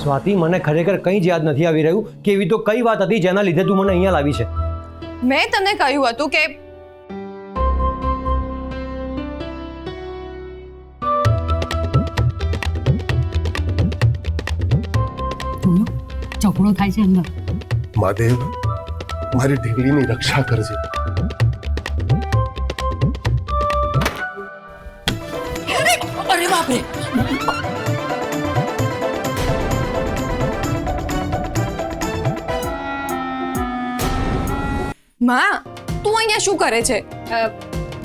સ્વાતિ, મને ખરેખર કંઈ જ યાદ નથી આવી રહ્યું કે એવી તો કઈ વાત હતી જેના લીધે તું મને અહીંયા લાવી છે. મેં તને કહ્યું હતું કે ઝઘડો થાય છે અંદર. મહાદેવ, મારી ઢીંગલીની રક્ષા કરજે. અરે બાપ રે! માં, તું અહીંયા શું કરે છે?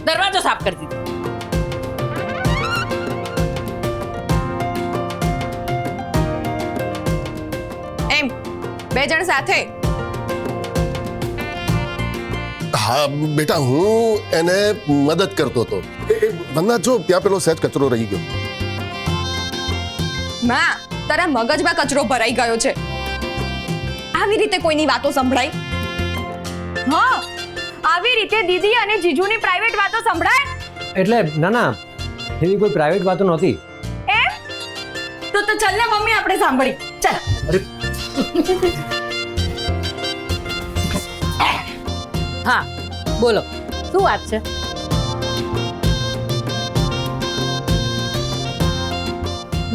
દરવાજો સાફ કરતી હતી. એમ બે જણ સાથે? હા બેટા, હું એને મદદ કરતો હતો. વંદના, જો ત્યાં પેલો સહેજ કચરો રહી ગયો. માં, તારા મગજમાં કચરો ભરાઈ ગયો છે. આવી રીતે કોઈની વાતો સંભળાય? હા, આવી રીતે દીદી અને જીજુની પ્રાઇવેટ વાતો સંભળાય? એટલે ના, એવી કોઈ પ્રાઇવેટ વાતો નહોતી. એમ તો ચાલ ને મમ્મી, આપણે સાંભળી. ચાલ. અરે હા, બોલો, શું વાત છે?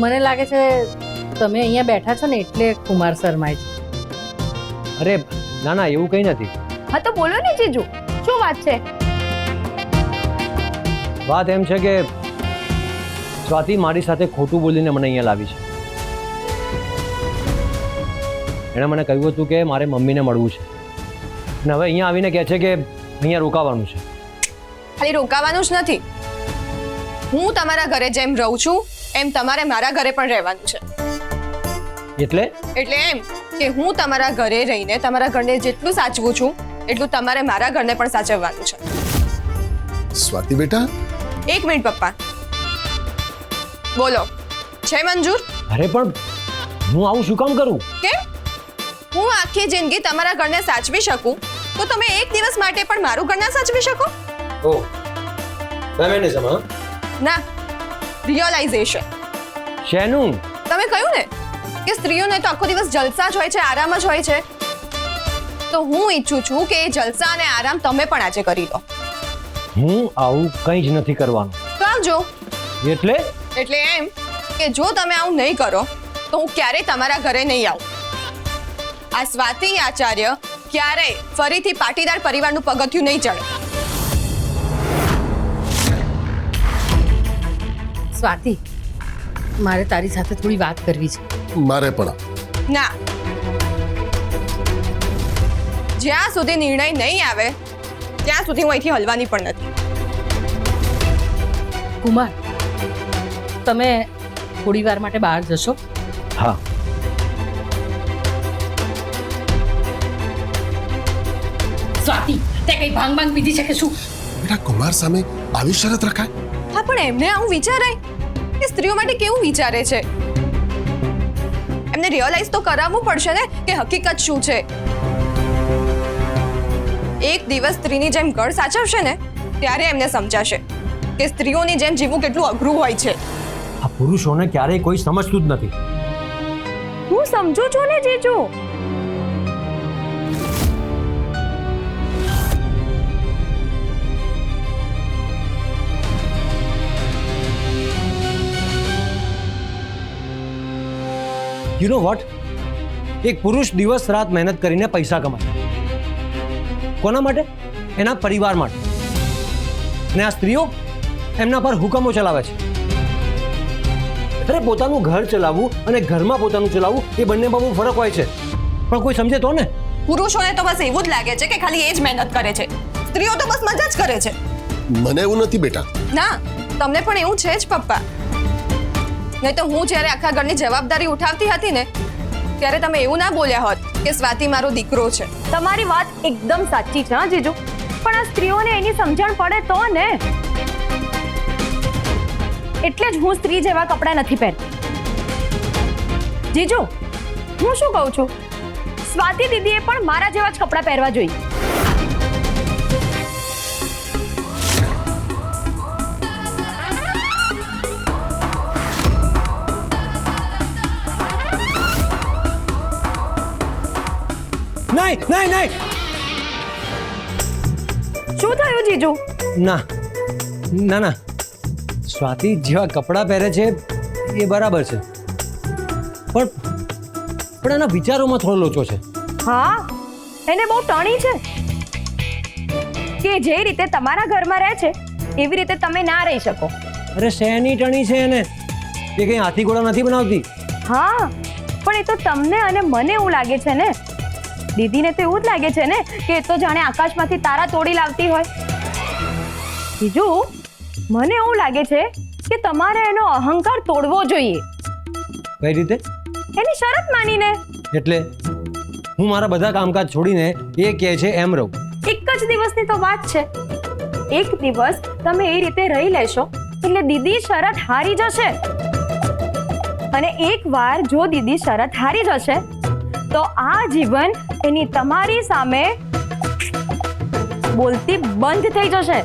મને લાગે છે તમે અહીંયા બેઠા છો ને એટલે કુમાર શર્માય છે. અરે ના, એવું કંઈ નથી. હા તો બોલો ને જીજુ, શું વાત છે? વાત એમ છે કે સ્વાતિ મારી સાથે ખોટું બોલીને મને અહીંયા લાવી છે. એણે મને કહ્યું હતું કે મારે મમ્મીને મળવું છે, અને હવે અહીંયા આવીને કહે છે કે અહીંયા રોકાવાનું છે. ખાલી રોકાવાનું જ નથી, હું તમારા ઘરે જેમ રહું છું એમ તમારે મારા ઘરે પણ રહેવાનું છે. એટલે એમ કે હું તમારા ઘરે રહીને તમારા ઘરને જેટલું સાચવું છું એટલું તમારે મારા ઘરને પણ સાચવવાનું છે. સ્વાતિ બેટા, એક મિનિટ પપ્પા, બોલો, છે મંજૂર? અરે પણ હું આવું શું કામ કરું? કેમ? હું આખી જિંદગી તમારા ઘરને સાચવી શકું તો તમે એક દિવસ માટે પણ મારું ઘર ના સાચવી શકો? ઓહ, ફેમિનિઝમ? હા, ના, રિયલાઇઝેશન. શેનું? તમે કહ્યું ને કે સ્ત્રીઓને તો આખો દિવસ જલસા જ હોય છે, આરામ જ હોય છે, તો હું ઈચ્છું છું કે એ જલસા અને આરામ તમે પણ આજે કરી લો. હું આવું કંઈ જ નથી કરવાનું. તો આવજો. એટલે એમ કે જો તમે આવું નહીં કરો તો હું ક્યારેય તમારા ઘરે નહીં આવું. આ સ્વાતિ આચાર્ય ક્યારેય ફરીથી પાટીદાર પરિવારનું પગથિયું નહીં ચડે. સ્વાતિ, મારે તારી સાથે થોડી વાત કરવી છે. મારે પણ. ના, જ્યાં સુધી નિર્ણય નહીં આવે ત્યાં સુધી હું અહીંથી હલવાની પણ નથી. કુમાર, તમે થોડી વાર માટે બહાર જશો? હા. સ્વાતિ, તે કઈ ભાંગ પીધી છે કે શું? બેટા, કુમાર સામે આવી શરત રખાય? હા, પણ એમને આવું વિચારાય કે સ્ત્રીઓ માટે કેવું વિચારે છે? એમને રિયલાઇઝ તો કરાવવું પડશે ને કે હકીકત શું છે. એક દિવસ સ્ત્રીની જેમ ઘર સાચવશે ને ત્યારે એમને સમજાશે કે સ્ત્રીઓની જેમ જીવવું કેટલું અઘરું હોય છે. આ પુરુષોને ક્યારેય કોઈ સમજતું જ નથી. હું સમજુ છું ને જીજુ. યુ નો વોટ, એક પુરુષ દિવસ રાત મહેનત કરીને પૈસા કમાય. કોના માટે? એના પરિવાર માટે. અને આ સ્ત્રીઓ એમના પર હુકમો ચલાવે છે. અરે પોતાનું ઘર ચલાવવું અને ઘરમાં પોતાનું ચલાવવું એ બંનેમાં બહુ ફરક હોય છે, પણ કોઈ સમજે તો ને. પુરુષોને તો બસ એવું જ લાગે છે કે ખાલી એ જ મહેનત કરે છે, સ્ત્રીઓ તો બસ મજા જ કરે છે. મને એવું નથી બેટા. ના, તમને પણ એવું છે જ પપ્પા. નહીં તો હું જ્યારે આખા ઘરની જવાબદારી ઉઠાવતી હતી ને ત્યારે તમે એવું ના બોલ્યા હોત કે સ્વાતિ મારો દીકરો છે. તમારી વાત એકદમ સાચી છે હા જીજુ, પણ આ સ્ત્રીઓને એની સમજણ પડે તો ને. એટલે જ હું સ્ત્રી જેવા કપડાં નથી પહેરતી. જીજુ, હું શું કહું છું, સ્વાતિ દીદીએ પણ મારા જેવા જ કપડાં પહેરવા જોઈએ. નહીં નહીં નહીં શું થયું જીજુ? ના ના ના સ્વાતિ જેવા કપડાં પહેરે છે એ બરાબર છે પણ એના વિચારોમાં થોડો લોચો છે. હા, એને બહુ ટણી છે કે જે રીતે તમારા ઘરમાં રહે છે એવી રીતે તમે ના રહી શકો. અરે શેની ટણી છે એને? એ કઈ હાથી ઘોડા નથી બનાવતી. હા, પણ એ તો તમને અને મને એવું લાગે છે ને. દીદીને તો એવું જ લાગે છે ને કે એ તો જાણે આકાશમાંથી તારા તોડી લાવતી હોય. બીજું મને એવું લાગે છે કે તમારે એનો અહંકાર તોડવો જોઈએ. કઈ રીતે? એની શરત માનીને. એટલે હું મારા બધા કામકાજ છોડીને એ કહે છે એમ રહું. એક જ દિવસની તો વાત છે. એક દિવસ તમે એ રીતે રહી લેશો એટલે દીદી શરત હારી જશે. અને એકવાર જો દીદી શરત હારી જશે તો આ જીવન એની તમારી સામે બોલતી બંધ થઈ જશે.